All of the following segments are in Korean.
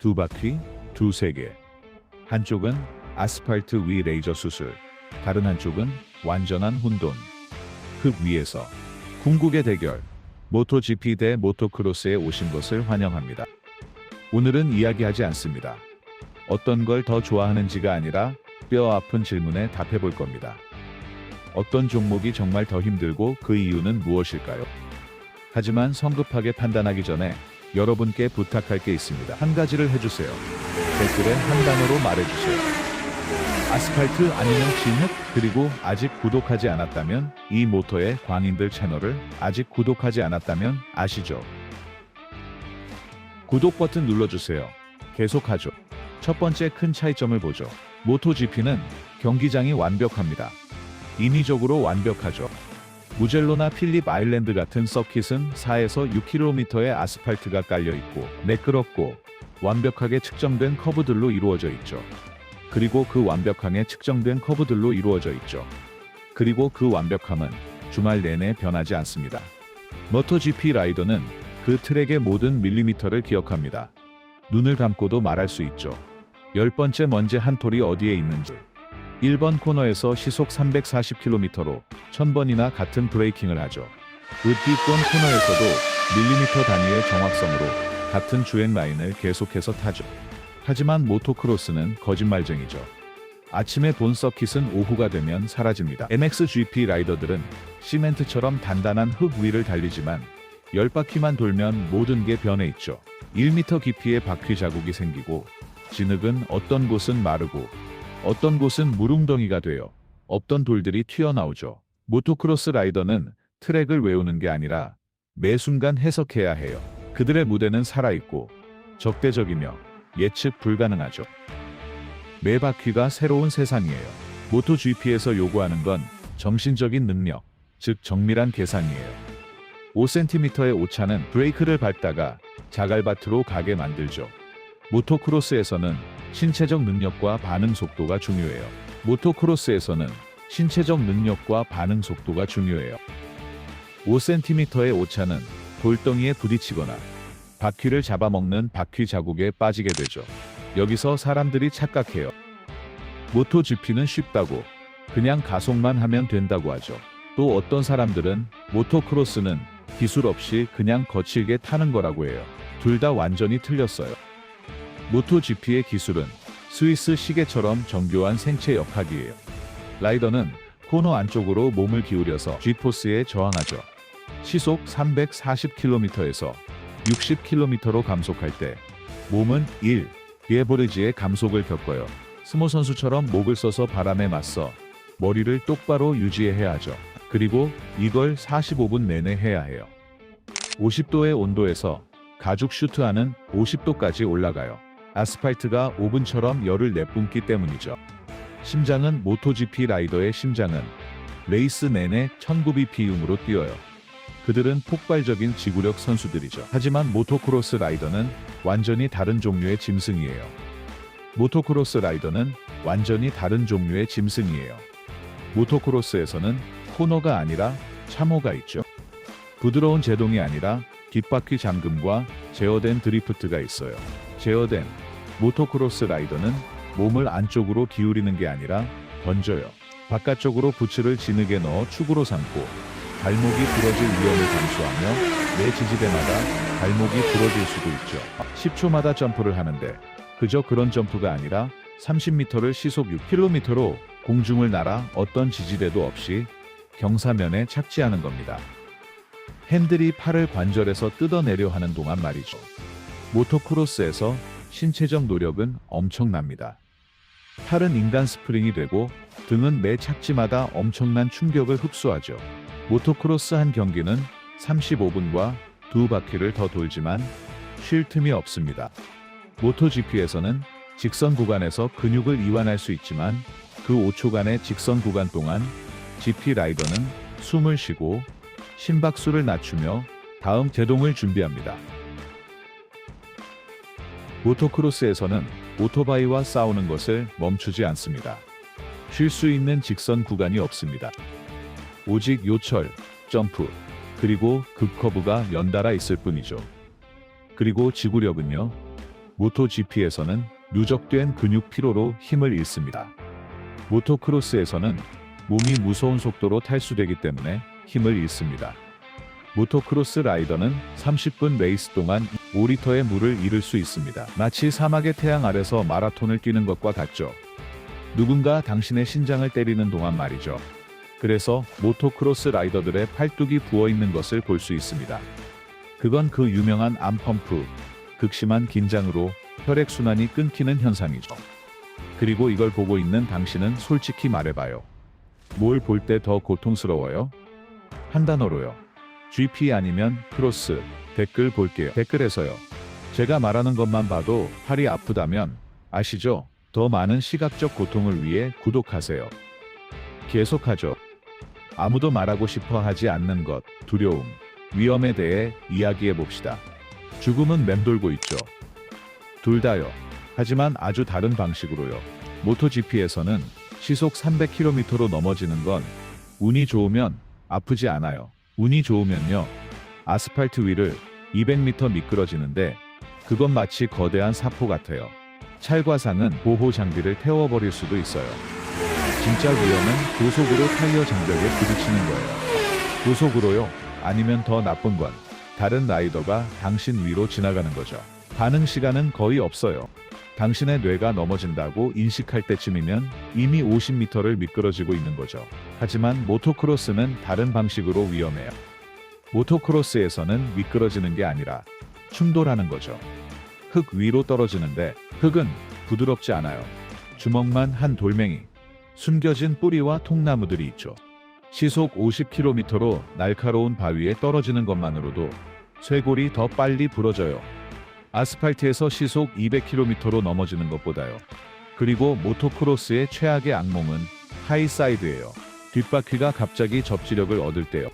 두 바퀴, 두세 개. 한쪽은 아스팔트 위 레이저 수술, 다른 한쪽은 완전한 혼돈. 흙 위에서 궁극의 대결. 모토GP 대 모토크로스에 오신 것을 환영합니다. 오늘은 이야기하지 않습니다. 어떤 걸 더 좋아하는지가 아니라 뼈 아픈 질문에 답해 볼 겁니다. 어떤 종목이 정말 더 힘들고 그 이유는 무엇일까요? 하지만 성급하게 판단하기 전에 여러분께 부탁할 게 있습니다. 한 가지를 해주세요. 댓글에 한 단어로 말해주세요. 아스팔트 아니면 진흙? 그리고 아직 구독하지 않았다면 이 모터의 광인들 채널을 아직 구독하지 않았다면 아시죠? 구독 버튼 눌러주세요. 계속하죠. 첫 번째 큰 차이점을 보죠. 모토GP는 경기장이 완벽합니다. 인위적으로 완벽하죠. 무젤로나 필립 아일랜드 같은 서킷은 4에서 6km의 아스팔트가 깔려 있고 매끄럽고 완벽하게 측정된 커브들로 이루어져 있죠. 그리고 그 완벽함에 측정된 커브들로 이루어져 있죠. 그리고 그 완벽함은 주말 내내 변하지 않습니다. 모토GP 라이더는 그 트랙의 모든 밀리미터를 기억합니다. 눈을 감고도 말할 수 있죠. 10번째 먼지 한 톨이 어디에 있는지. 1번 코너에서 시속 340km로 1000번이나 같은 브레이킹을 하죠. 으띠권 코너에서도 밀리미터 단위의 정확성으로 같은 주행 라인을 계속해서 타죠. 하지만 모토크로스는 거짓말쟁이죠. 아침에 본 서킷은 오후가 되면 사라집니다. MXGP 라이더들은 시멘트처럼 단단한 흙 위를 달리지만 10바퀴만 돌면 모든 게 변해 있죠. 1m 깊이의 바퀴 자국이 생기고 진흙은 어떤 곳은 마르고 어떤 곳은 물웅덩이가 되어 없던 돌들이 튀어나오죠. 모토크로스 라이더는 트랙을 외우는 게 아니라 매 순간 해석해야 해요. 그들의 무대는 살아있고 적대적이며 예측 불가능하죠. 매 바퀴가 새로운 세상이에요. 모토GP에서 요구하는 건 정신적인 능력, 즉 정밀한 계산이에요. 5cm의 오차는 브레이크를 밟다가 자갈밭으로 가게 만들죠. 모토크로스에서는 신체적 능력과 반응 속도가 중요해요. 모토크로스에서는 신체적 능력과 반응 속도가 중요해요. 5cm의 오차는 돌덩이에 부딪히거나 바퀴를 잡아먹는 바퀴 자국에 빠지게 되죠. 여기서 사람들이 착각해요. 모토GP는 쉽다고 그냥 가속만 하면 된다고 하죠. 또 어떤 사람들은 모토크로스는 기술 없이 그냥 거칠게 타는 거라고 해요. 둘 다 완전히 틀렸어요. 모토GP의 기술은 스위스 시계처럼 정교한 생체 역학이에요. 라이더는 코너 안쪽으로 몸을 기울여서 G포스에 저항하죠. 시속 340km에서 60km로 감속할 때 몸은 1, 에버리지의 감속을 겪어요. 스모 선수처럼 목을 써서 바람에 맞서 머리를 똑바로 유지해야 하죠. 그리고 이걸 45분 내내 해야 해요. 50도의 온도에서 가죽 슈트하는 50도까지 올라가요. 아스팔트가 오븐처럼 열을 내뿜기 때문이죠. 심장은 모토GP 라이더의 심장은 레이스 내내 1900bpm으로 뛰어요. 그들은 폭발적인 지구력 선수들이죠. 하지만 모토크로스 라이더는 완전히 다른 종류의 짐승이에요. 모토크로스 라이더는 완전히 다른 종류의 짐승이에요. 모토크로스에서는 코너가 아니라 참호가 있죠. 부드러운 제동이 아니라 뒷바퀴 잠금과 제어된 드리프트가 있어요. 제어된 모토크로스 라이더는 몸을 안쪽으로 기울이는 게 아니라 던져요. 바깥쪽으로 부츠를 진흙에 넣어 축으로 삼고 발목이 부러질 위험을 감수하며 매 지지대마다 발목이 부러질 수도 있죠. 10초마다 점프를 하는데 그저 그런 점프가 아니라 30m를 시속 6km로 공중을 날아 어떤 지지대도 없이 경사면에 착지하는 겁니다. 핸들이 팔을 관절에서 뜯어내려 하는 동안 말이죠. 모토크로스에서 신체적 노력은 엄청납니다. 팔은 인간 스프링이 되고 등은 매 착지마다 엄청난 충격을 흡수하죠. 모토크로스 한 경기는 35분과 두 바퀴를 더 돌지만 쉴 틈이 없습니다. 모토GP에서는 직선 구간에서 근육을 이완할 수 있지만 그 5초간의 직선 구간 동안 GP 라이더는 숨을 쉬고 심박수를 낮추며 다음 제동을 준비합니다. 모토크로스에서는 오토바이와 싸우는 것을 멈추지 않습니다. 쉴 수 있는 직선 구간이 없습니다. 오직 요철, 점프, 그리고 급커브가 연달아 있을 뿐이죠. 그리고 지구력은요. 모토GP에서는 누적된 근육 피로로 힘을 잃습니다. 모토크로스에서는 몸이 무서운 속도로 탈수되기 때문에 힘을 잃습니다. 모토크로스 라이더는 30분 레이스 동안 5리터의 물을 잃을 수 있습니다. 마치 사막의 태양 아래서 마라톤을 뛰는 것과 같죠. 누군가 당신의 심장을 때리는 동안 말이죠. 그래서 모토크로스 라이더들의 팔뚝이 부어있는 것을 볼 수 있습니다. 그건 그 유명한 암펌프, 극심한 긴장으로 혈액순환이 끊기는 현상이죠. 그리고 이걸 보고 있는 당신은 솔직히 말해봐요. 뭘 볼 때 더 고통스러워요? 한 단어로요. GP 아니면 크로스. 댓글 볼게요. 댓글에서요. 제가 말하는 것만 봐도 팔이 아프다면 아시죠? 더 많은 시각적 고통을 위해 구독하세요. 계속하죠. 아무도 말하고 싶어 하지 않는 것, 두려움, 위험에 대해 이야기해 봅시다. 죽음은 맴돌고 있죠. 둘 다요. 하지만 아주 다른 방식으로요. 모토GP에서는 시속 300km로 넘어지는 건 운이 좋으면 아프지 않아요. 운이 좋으면요. 아스팔트 위를 200m 미끄러지는데 그건 마치 거대한 사포 같아요. 찰과상은 보호 장비를 태워버릴 수도 있어요. 진짜 위험은 고속으로 타이어 장벽에 부딪히는 거예요. 고속으로요. 아니면 더 나쁜 건 다른 라이더가 당신 위로 지나가는 거죠. 반응 시간은 거의 없어요. 당신의 뇌가 넘어진다고 인식할 때쯤이면 이미 50m를 미끄러지고 있는 거죠. 하지만 모토크로스는 다른 방식으로 위험해요. 모토크로스에서는 미끄러지는 게 아니라 충돌하는 거죠. 흙 위로 떨어지는데 흙은 부드럽지 않아요. 주먹만 한 돌멩이, 숨겨진 뿌리와 통나무들이 있죠. 시속 50km로 날카로운 바위에 떨어지는 것만으로도 쇄골이 더 빨리 부러져요. 아스팔트에서 시속 200km로 넘어지는 것보다요. 그리고 모토크로스의 최악의 악몽은 하이사이드예요. 뒷바퀴가 갑자기 접지력을 얻을 때요.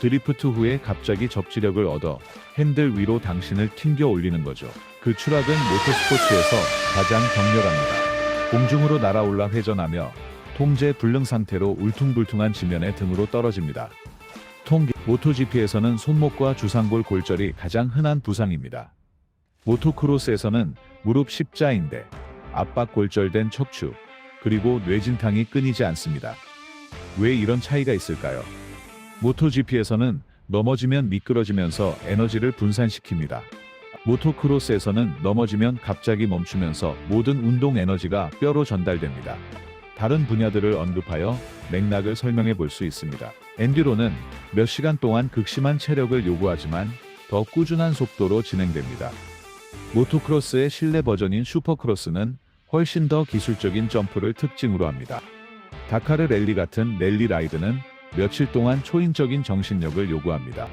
드리프트 후에 갑자기 접지력을 얻어 핸들 위로 당신을 튕겨 올리는 거죠. 그 추락은 모터스포츠에서 가장 격렬합니다. 공중으로 날아올라 회전하며 통제 불능 상태로 울퉁불퉁한 지면에 등으로 떨어집니다. 모토GP에서는 손목과 주상골 골절이 가장 흔한 부상입니다. 모토크로스에서는 무릎 십자인대, 압박 골절된 척추, 그리고 뇌진탕이 끊이지 않습니다. 왜 이런 차이가 있을까요? 모토GP에서는 넘어지면 미끄러지면서 에너지를 분산시킵니다. 모토크로스에서는 넘어지면 갑자기 멈추면서 모든 운동 에너지가 뼈로 전달됩니다. 다른 분야들을 언급하여 맥락을 설명해 볼 수 있습니다. 엔듀로는 몇 시간 동안 극심한 체력을 요구하지만 더 꾸준한 속도로 진행됩니다. 모토크로스의 실내 버전인 슈퍼크로스는 훨씬 더 기술적인 점프를 특징으로 합니다. 다카르 랠리 같은 랠리 라이드는 며칠 동안 초인적인 정신력을 요구합니다.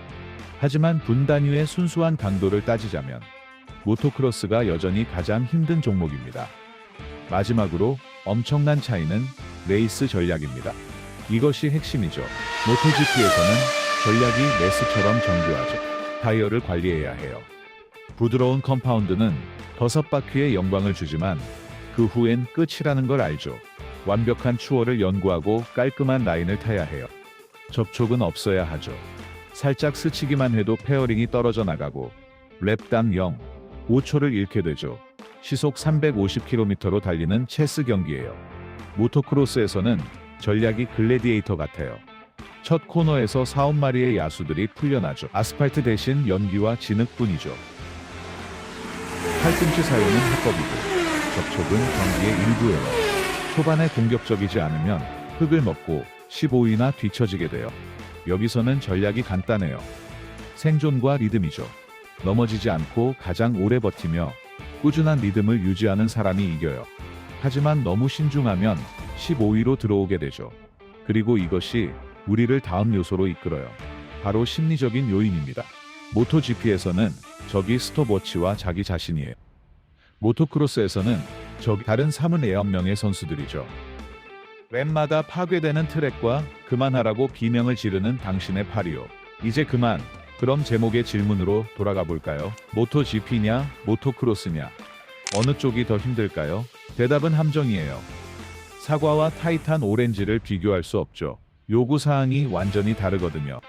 하지만 분 단위의 순수한 강도를 따지자면 모토크로스가 여전히 가장 힘든 종목입니다. 마지막으로 엄청난 차이는 레이스 전략입니다. 이것이 핵심이죠. 모토GP에서는 전략이 레스처럼 정교하죠. 타이어를 관리해야 해요. 부드러운 컴파운드는 5바퀴의 영광을 주지만 그 후엔 끝이라는 걸 알죠. 완벽한 추월을 연구하고 깔끔한 라인을 타야 해요. 접촉은 없어야 하죠. 살짝 스치기만 해도 페어링이 떨어져 나가고 랩당 0.5초를 잃게 되죠. 시속 350km로 달리는 체스 경기예요. 모토크로스에서는 전략이 글래디에이터 같아요. 첫 코너에서 4-5마리의 야수들이 풀려나죠. 아스팔트 대신 연기와 진흙뿐이죠. 팔꿈치 사용은 합법이고 접촉은 경기의 일부예요. 초반에 공격적이지 않으면 흙을 먹고 15위나 뒤처지게 돼요. 여기서는 전략이 간단해요. 생존과 리듬이죠. 넘어지지 않고 가장 오래 버티며 꾸준한 리듬을 유지하는 사람이 이겨요. 하지만 너무 신중하면 15위로 들어오게 되죠. 그리고 이것이 우리를 다음 요소로 이끌어요. 바로 심리적인 요인입니다. 모토GP에서는 적이 스톱워치와 자기 자신이에요. 모토크로스에서는 적이 다른 39명의 선수들이죠. 랩마다 파괴되는 트랙과 그만하라고 비명을 지르는 당신의 팔이요. 이제 그만. 그럼 제목의 질문으로 돌아가 볼까요? 모토GP냐, 모토크로스냐? 어느 쪽이 더 힘들까요? 대답은 함정이에요. 사과와 타이탄 오렌지를 비교할 수 없죠. 요구사항이 완전히 다르거든요.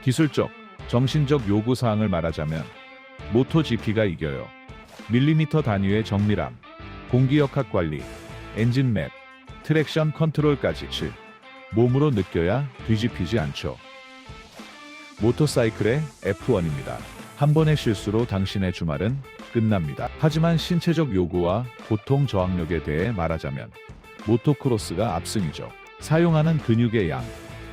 기술적, 정신적 요구사항을 말하자면 모토GP가 이겨요. 밀리미터 단위의 정밀함, 공기역학 관리, 엔진 맵, 트랙션 컨트롤까지 몸으로 느껴야 뒤집히지 않죠. 모터사이클의 F1입니다. 한 번의 실수로 당신의 주말은 끝납니다. 하지만 신체적 요구와 고통 저항력에 대해 말하자면 모토크로스가 압승이죠. 사용하는 근육의 양,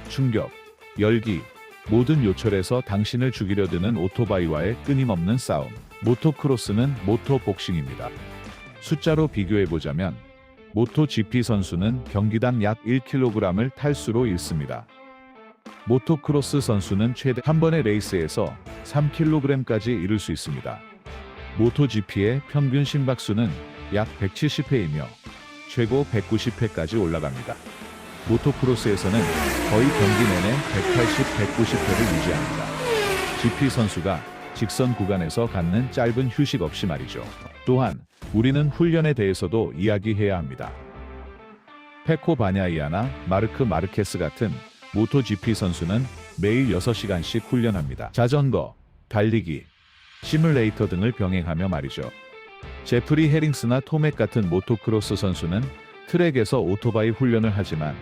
충격, 열기, 모든 요철에서 당신을 죽이려 드는 오토바이와의 끊임없는 싸움. 모토크로스는 모토복싱입니다. 숫자로 비교해보자면 모토GP 선수는 경기당 약 1kg을 탈수로 잃습니다. 모토크로스 선수는 최대 한 번의 레이스에서 3kg까지 잃을 수 있습니다. 모토GP의 평균 심박수는 약 170회이며 최고 190회까지 올라갑니다. 모토크로스에서는 거의 경기 내내 180, 190회를 유지합니다. GP 선수가 직선 구간에서 갖는 짧은 휴식 없이 말이죠. 또한 우리는 훈련에 대해서도 이야기해야 합니다. 페코 바냐이아나 마르크 마르케스 같은 모토GP 선수는 매일 6시간씩 훈련합니다. 자전거, 달리기, 시뮬레이터 등을 병행하며 말이죠. 제프리 헤링스나 토맥 같은 모토크로스 선수는 트랙에서 오토바이 훈련을 하지만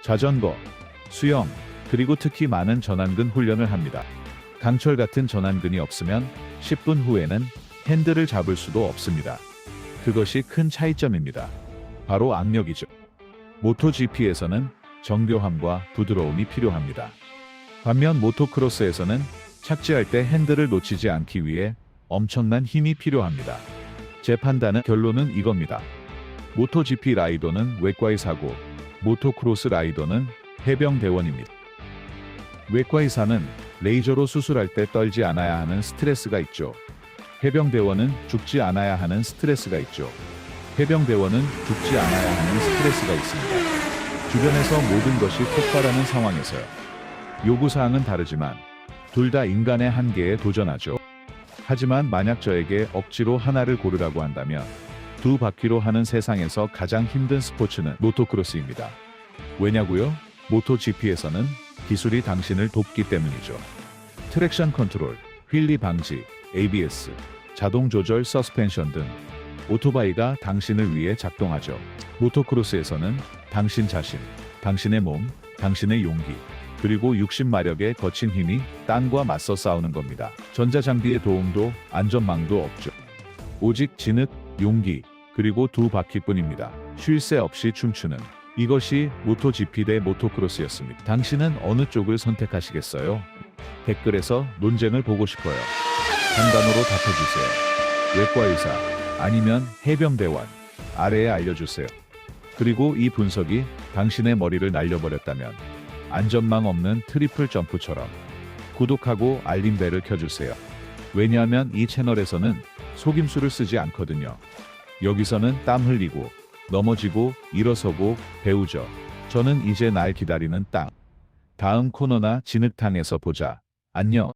자전거, 수영, 그리고 특히 많은 전완근 훈련을 합니다. 강철 같은 전완근이 없으면 10분 후에는 핸들을 잡을 수도 없습니다. 그것이 큰 차이점입니다. 바로 악력이죠. 모토GP에서는 정교함과 부드러움이 필요합니다. 반면 모토크로스에서는 착지할 때 핸들을 놓치지 않기 위해 엄청난 힘이 필요합니다. 제 판단은 결론은 이겁니다. 모토GP 라이더는 외과의 사고, 모토크로스 라이더는 해병대원입니다. 외과의사는 레이저로 수술할 때 떨지 않아야 하는 스트레스가 있죠. 해병대원은 죽지 않아야 하는 스트레스가 있죠. 해병대원은 죽지 않아야 하는 스트레스가 있습니다. 주변에서 모든 것이 폭발하는 상황에서요. 요구사항은 다르지만 둘 다 인간의 한계에 도전하죠. 하지만 만약 저에게 억지로 하나를 고르라고 한다면 두 바퀴로 하는 세상에서 가장 힘든 스포츠는 모토크로스입니다. 왜냐고요? 모토GP에서는 기술이 당신을 돕기 때문이죠. 트랙션 컨트롤, 휠리 방지, ABS, 자동 조절 서스펜션 등 오토바이가 당신을 위해 작동하죠. 모토크로스에서는 당신 자신, 당신의 몸, 당신의 용기, 그리고 60마력의 거친 힘이 땅과 맞서 싸우는 겁니다. 전자장비의 도움도 안전망도 없죠. 오직 진흙, 용기, 그리고 두 바퀴뿐입니다. 쉴 새 없이 춤추는 이것이 모토GP 대 모토크로스였습니다. 당신은 어느 쪽을 선택하시겠어요? 댓글에서 논쟁을 보고 싶어요. 한 단어로 답해주세요. 외과의사 아니면 해병대원 아래에 알려주세요. 그리고 이 분석이 당신의 머리를 날려버렸다면 안전망 없는 트리플 점프처럼 구독하고 알림벨을 켜주세요. 왜냐하면 이 채널에서는 속임수를 쓰지 않거든요. 여기서는 땀 흘리고 넘어지고 일어서고 배우죠. 저는 이제 날 기다리는 땅. 다음 코너나 진흙탕에서 보자. 안녕.